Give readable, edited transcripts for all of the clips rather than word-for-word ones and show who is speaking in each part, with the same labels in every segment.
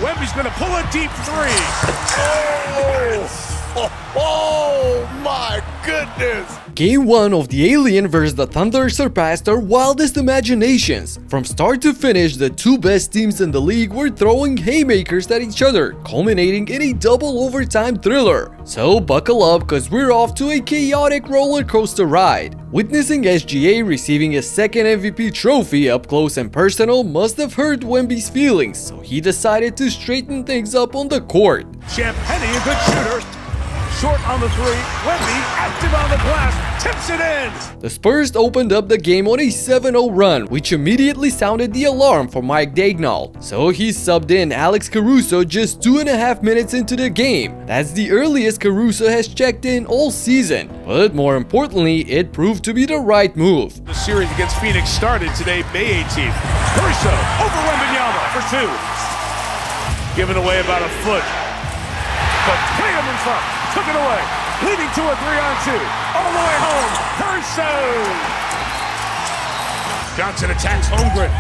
Speaker 1: Wemby's going to pull a deep three.
Speaker 2: Oh my goodness!
Speaker 3: Game 1 of the Alien vs. the Thunder surpassed our wildest imaginations. From start to finish, the two best teams in the league were throwing haymakers at each other, culminating in a double overtime thriller. So buckle up, cause we're off to a chaotic roller coaster ride. Witnessing SGA receiving his second MVP trophy up close and personal must have hurt Wemby's feelings, so he decided to straighten things up on the court.
Speaker 1: Champagny, a good shooter. Short on the three. Wemby active on the glass. Tips it in.
Speaker 3: The Spurs opened up the game on a 7-0 run, which immediately sounded the alarm for Mike Daegnault. So he subbed in Alex Caruso just 2.5 minutes into the game. That's the earliest Caruso has checked in all season. But more importantly, it proved to be the right move.
Speaker 1: The series against Phoenix started today, May 18th. Carushow over Wembenyama for two. Giving away about a foot. But Tatum in front. Took it away, leading to a 3-on-2. All the way home, Carushow! Johnson attacks Holmgren.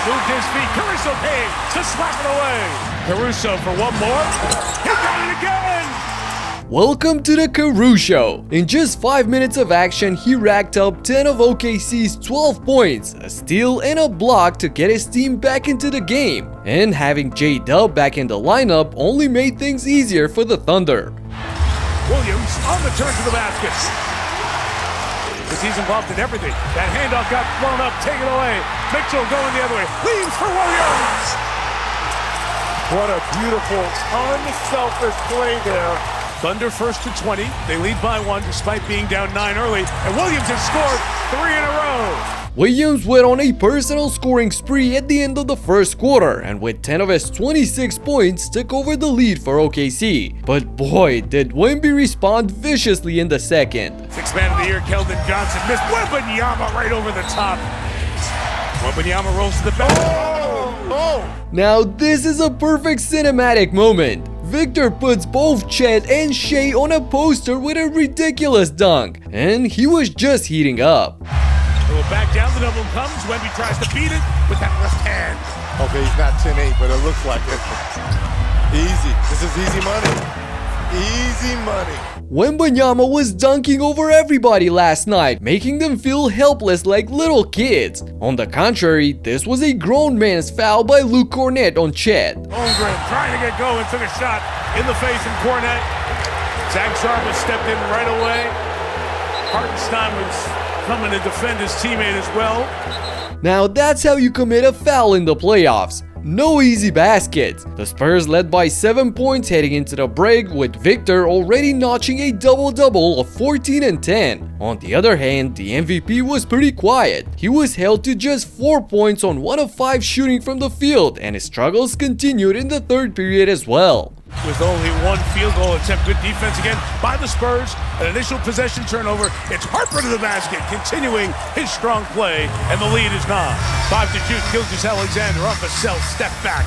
Speaker 1: Moved his feet. Caruso came to slap it away. Caruso for one more. He got it again!
Speaker 3: Welcome to the Carushow. In just 5 minutes of action, he racked up 10 of OKC's 12 points, a steal and a block to get his team back into the game. And having J-Dub back in the lineup only made things easier for the Thunder.
Speaker 1: Williams on the turn to the basket. Because he's involved in everything. That handoff got blown up, taken away. Mitchell going the other way. Leaves for Williams.
Speaker 2: What a beautiful, unselfish play there.
Speaker 1: Thunder first to 20. They lead by 1 despite being down 9 early. And Williams has scored 3 in a row.
Speaker 3: Williams went on a personal scoring spree at the end of the first quarter, and with 10 of his 26 points took over the lead for OKC. But boy, did Wemby respond viciously in the second.
Speaker 1: Sixth man of the year, Keldon Johnson missed. Wembenyama right over the top. Wembenyama rolls to the back.
Speaker 3: Now this is a perfect cinematic moment. Victor puts both Chet and Shea on a poster with a ridiculous dunk, and he was just heating up.
Speaker 1: Back down, the double comes. Wemby tries to beat it with that left hand.
Speaker 2: Okay, he's not 10-8, but it looks like it. Easy. This is easy money. Easy money.
Speaker 3: Wembenyama was dunking over everybody last night, making them feel helpless like little kids. On the contrary, this was a grown man's foul by Luke Cornett on Chet.
Speaker 1: Holmgren trying to get going, took a shot in the face of Cornett. Zach Jarvis stepped in right away. Hartenstein was coming to defend his teammate as well.
Speaker 3: Now that's how you commit a foul in the playoffs. No easy baskets. The Spurs led by 7 points heading into the break, with Victor already notching a double-double of 14 and 10. On the other hand, the MVP was pretty quiet. He was held to just 4 points on 1 of 5 shooting from the field, and his struggles continued in the third period as well.
Speaker 1: With only 1 field goal attempt, good defense again by the Spurs. An initial possession turnover. It's Harper to the basket, continuing his strong play, and the lead is gone. 5 to shoot, Gilgeous-Alexander off a self-step back.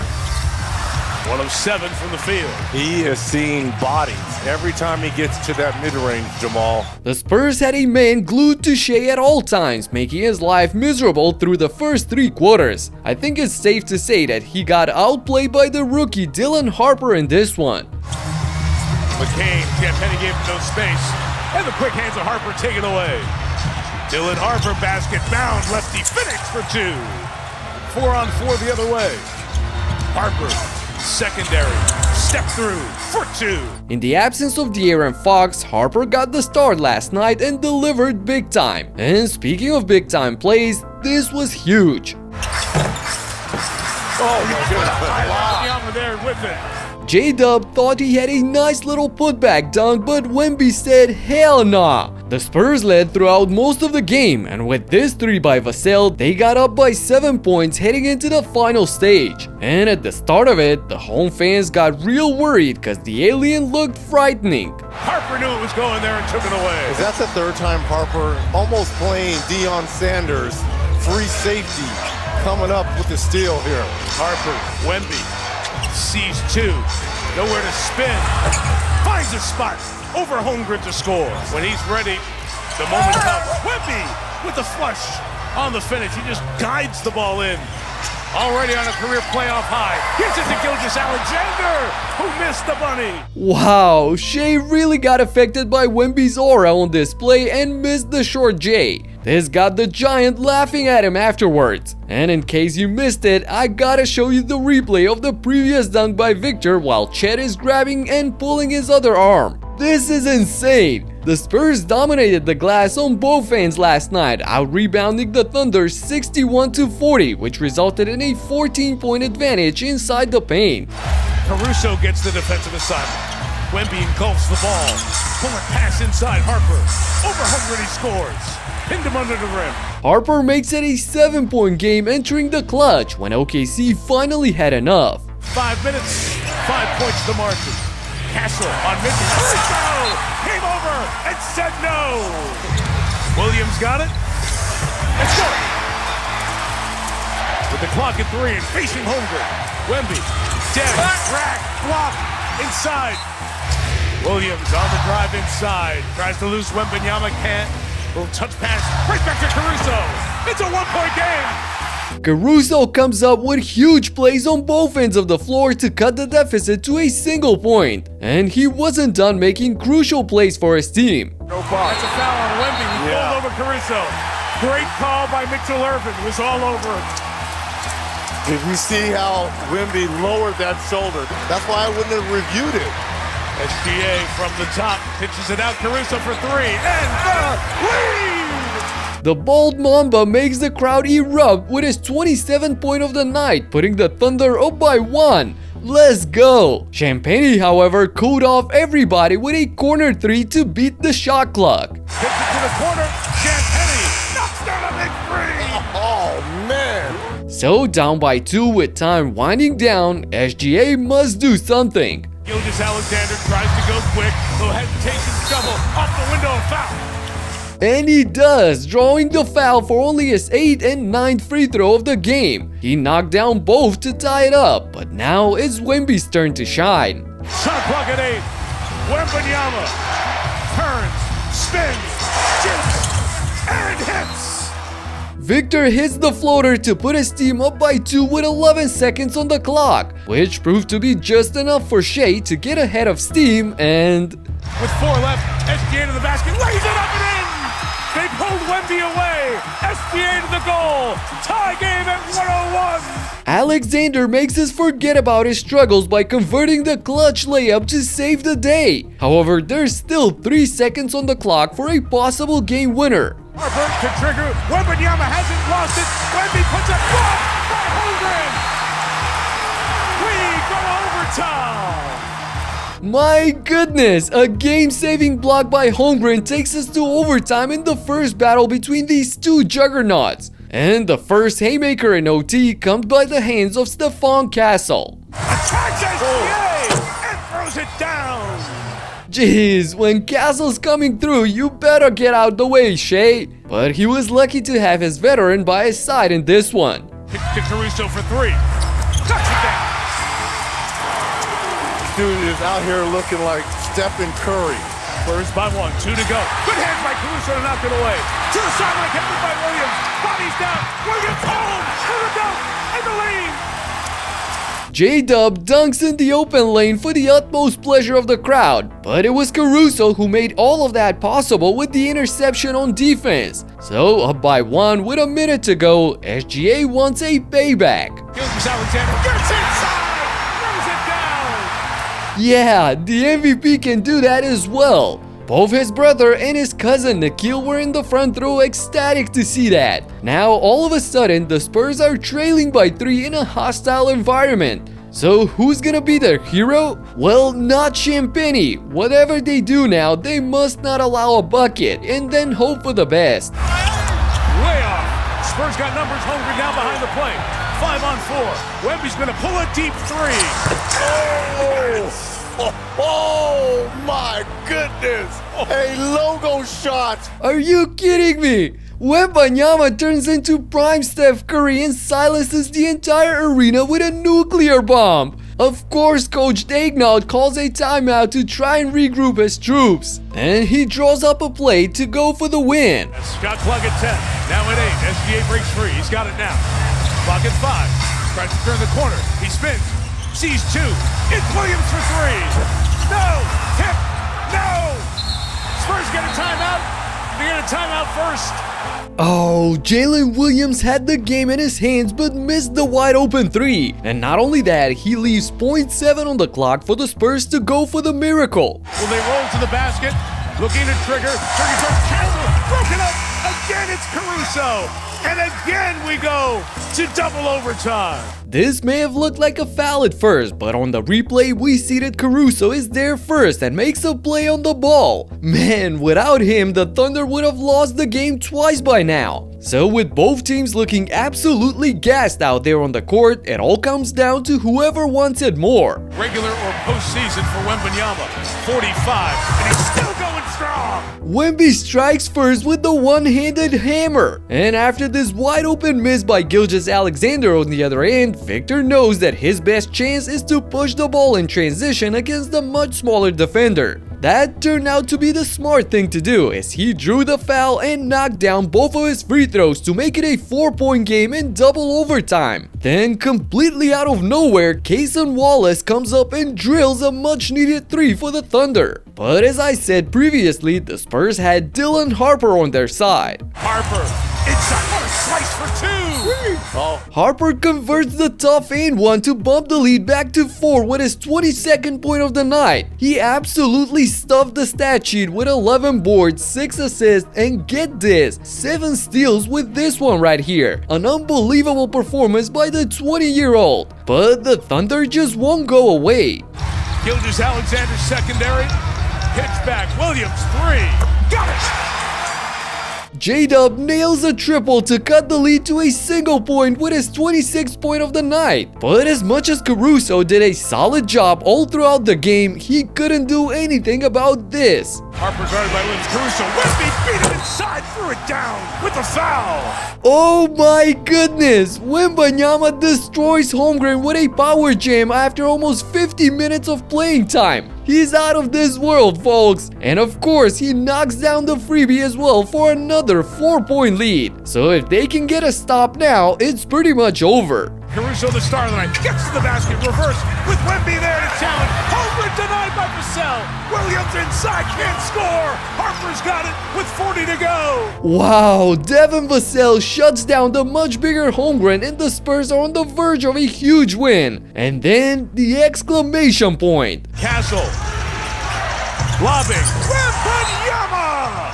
Speaker 1: 1 of 7 from the field.
Speaker 2: He has seen bodies every time he gets to that mid-range, Jamal.
Speaker 3: The Spurs had a man glued to Shea at all times, making his life miserable through the first 3 quarters. I think it's safe to say that he got outplayed by the rookie Dylan Harper in this one.
Speaker 1: McCain, Penny gave him no space, and the quick hands of Harper take it away. Dylan Harper, basket bound, lefty Phoenix for 2. 4 on 4 the other way. Harper, secondary, step through for 2.
Speaker 3: In the absence of De'Aaron Fox, Harper got the start last night and delivered big time. And speaking of big time plays, this was huge.
Speaker 1: Oh, wow. There with it.
Speaker 3: J-Dub thought he had a nice little putback dunk, but Wemby said hell nah. The Spurs led throughout most of the game, and with this 3 by Vassell, they got up by 7 points heading into the final stage. And at the start of it, the home fans got real worried because the alien looked frightening.
Speaker 1: Harper knew it was going there and took it away.
Speaker 2: Is that the 3rd time Harper almost playing Deion Sanders, free safety, coming up with the steal here?
Speaker 1: Harper, Wemby, sees 2, nowhere to spin, finds a spot, over Holmgren to score. When he's ready, the moment comes. Wemby with the flush on the finish. He just guides the ball in. Already on a career playoff high. Gives it to Gilgeous-Alexander, who missed the bunny.
Speaker 3: Wow, Shea really got affected by Wemby's aura on display and missed the short J. This got the Giant laughing at him afterwards. And in case you missed it, I gotta show you the replay of the previous dunk by Victor while Chet is grabbing and pulling his other arm. This is insane. The Spurs dominated the glass on both ends last night, out-rebounding the Thunder 61-40, which resulted in a 14-point advantage inside the paint.
Speaker 1: Caruso gets the defensive assignment. Wemby engulfs the ball. Bullet pass inside Harper. Over 100 he scores. Pinned him under the rim.
Speaker 3: Harper makes it a 7-point game entering the clutch when OKC finally had enough.
Speaker 1: 5 minutes, 5 points to margin. Castle on mid-range. Caruso came over and said no. Williams got it. Let's go. With the clock at 3 and facing Holmgren. Wemby, dead, rack, block, inside. Williams on the drive inside. Tries to lose Wembanyama, can't. Little touch pass, right back to Caruso. It's a 1-point game.
Speaker 3: Caruso comes up with huge plays on both ends of the floor to cut the deficit to a single point. And he wasn't done making crucial plays for his team.
Speaker 1: No foul. That's a foul on Wemby. He pulled over Caruso. Great call by Mitchell Irvin. It was all over him.
Speaker 2: Did you see how Wemby lowered that shoulder? That's why I wouldn't have reviewed it.
Speaker 1: SGA from the top, pitches it out, Caruso for 3, and the lead!
Speaker 3: The bald Mamba makes the crowd erupt with his 27th point of the night, putting the Thunder up by 1. Let's go! Champagnie, however, cooled off everybody with a corner 3 to beat the shot clock.
Speaker 1: Gets it to the corner, Champagnie knocks down a big 3!
Speaker 2: Oh, man!
Speaker 3: So, down by 2 with time winding down, SGA must do something.
Speaker 1: Gilgeous-Alexander tries to go quick, no hesitation, shovel, off the window, and foul.
Speaker 3: And he does, drawing the foul for only his 8th and 9th free throw of the game. He knocked down both to tie it up, but now it's Wemby's turn to shine.
Speaker 1: Shot clock at 8. Wembanyama turns, spins, shoots, and hits.
Speaker 3: Victor hits the floater to put his team up by 2 with 11 seconds on the clock, which proved to be just enough for Shea to get ahead of steam and...
Speaker 1: With 4 left, SGA to the basket, lays it up and in! They pulled Wemby away! SGA to the goal! Tie game at 101!
Speaker 3: Alexander makes us forget about his struggles by converting the clutch layup to save the day. However, there's still 3 seconds on the clock for a possible game winner.
Speaker 1: Harper to trigger. Wembanyama hasn't lost it. Wemby puts a block by Holmgren. We go to overtime.
Speaker 3: My goodness, a game-saving block by Holmgren takes us to overtime in the first battle between these two juggernauts. And the first haymaker in OT comes by the hands of Stephon Castle.
Speaker 1: Attacks SGA and throws it down.
Speaker 3: Jeez, when Castle's coming through, you better get out the way, Shea. But he was lucky to have his veteran by his side in this one.
Speaker 1: Pitch to Caruso for 3. Knocks it down.
Speaker 2: Dude is out here looking like Stephen Curry.
Speaker 1: Spurs by 1, 2 to go. Good hands by Caruso to knock it away. To the sideline, kept by Williams. Bodies down. Williams home to the dunk and the lead.
Speaker 3: J-Dub dunks in the open lane for the utmost pleasure of the crowd, but it was Caruso who made all of that possible with the interception on defense. So, up by 1 with a minute to go, SGA wants a payback.
Speaker 1: Gilgeous-Alexander gets inside, throws it down.
Speaker 3: Yeah, the MVP can do that as well. Both his brother and his cousin Nikhil were in the front row ecstatic to see that. Now, all of a sudden, the Spurs are trailing by 3 in a hostile environment. So, who's gonna be their hero? Well, not Champagnie. Whatever they do now, they must not allow a bucket and then hope for the best.
Speaker 1: Way off. Spurs got numbers. Holmgren down behind the plate. 5 on 4. Wemby's gonna pull a deep 3.
Speaker 2: Oh my goodness! A logo shot!
Speaker 3: Are you kidding me? Wembanyama turns into prime Steph Curry and silences the entire arena with a nuclear bomb. Of course, Coach Daegnault calls a timeout to try and regroup his troops. And he draws up a play to go for the win.
Speaker 1: Shot clock at 10. Now at 8. SGA breaks free. He's got it now. Clock at 5. Tries to turn the corner. He spins. Sees two. It's Williams for three. No. Tip. No. Spurs get a timeout. They get a timeout first.
Speaker 3: Oh, Jalen Williams had the game in his hands but missed the wide open three. And not only that, he leaves 0.7 on the clock for the Spurs to go for the miracle.
Speaker 1: Will they roll to the basket? Looking to trigger. Trigger towards Castle. Broken up. Again, it's Caruso. And again, we go to double overtime.
Speaker 3: This may have looked like a foul at first, but on the replay, we see that Caruso is there first and makes a play on the ball. Man, without him, the Thunder would have lost the game twice by now. So with both teams looking absolutely gassed out there on the court, it all comes down to whoever wants it more.
Speaker 1: Regular or postseason for Wembanyama. 45, and he's still going strong.
Speaker 3: Wemby strikes first with the one-handed hammer. And after this wide open miss by Gilgeous-Alexander on the other end, Victor knows that his best chance is to push the ball in transition against the much smaller defender. That turned out to be the smart thing to do, as he drew the foul and knocked down both of his free throws to make it a 4-point game in double overtime. Then, completely out of nowhere, Cason Wallace comes up and drills a much-needed three for the Thunder. But as I said previously, the Spurs had Dylan Harper on their side.
Speaker 1: Harper, inside, what a slice for two!
Speaker 3: Harper converts the tough and one to bump the lead back to 4 with his 22nd point of the night. He absolutely stuffed the stat sheet with 11 boards, 6 assists, and get this, 7 steals with this one right here. An unbelievable performance by the 20-year-old. But the Thunder just won't go away.
Speaker 1: Gilgeous-Alexander's secondary. Pitch back. Williams, three. Got it!
Speaker 3: J-Dub nails a triple to cut the lead to a single point with his 26th point of the night. But as much as Caruso did a solid job all throughout the game, he couldn't do anything about this.
Speaker 1: Harper guarded by Williams. Caruso, Wemby beat him inside, threw it down with a foul.
Speaker 3: Oh my goodness! Wembanyama destroys Holmgren with a power jam after almost 50 minutes of playing time. He's out of this world, folks. And of course, he knocks down the freebie as well for another 4-point lead. So if they can get a stop now, it's pretty much over.
Speaker 1: Caruso, the star of the night, gets to the basket, reverse with Wemby there to challenge. Holmgren denied by Vassell. Williams inside, can't score. Harper's got it with 40 to go.
Speaker 3: Wow, Devin Vassell shuts down the much bigger Holmgren, and the Spurs are on the verge of a huge win. And then the exclamation point.
Speaker 1: Castle, lobbing, Wembanyama!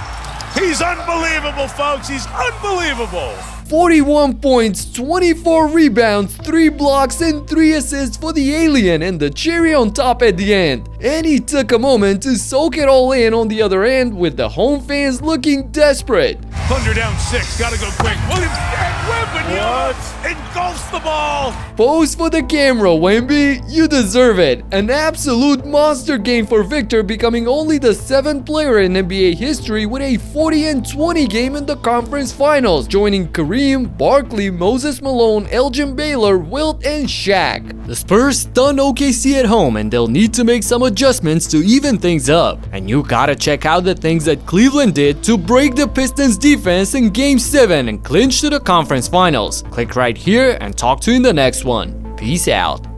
Speaker 1: He's unbelievable, folks. He's unbelievable.
Speaker 3: 41 points, 24 rebounds, 3 blocks, and 3 assists for the alien, and the cherry on top at the end. And he took a moment to soak it all in on the other end, with the home fans looking desperate.
Speaker 1: Thunder down 6, gotta go quick. Williams and Wembanyama engulfs the ball.
Speaker 3: Pose for the camera, Wemby. You deserve it. An absolute monster game for Victor, becoming only the 7th player in NBA history with a 40-20 game in the conference finals, joining Kareem, Barkley, Moses Malone, Elgin Baylor, Wilt, and Shaq. The Spurs stunned OKC at home, and they'll need to make some adjustments to even things up. And you gotta check out the things that Cleveland did to break the Pistons defense in Game 7 and clinch to the conference finals. Click right here and talk to you in the next one. Peace out.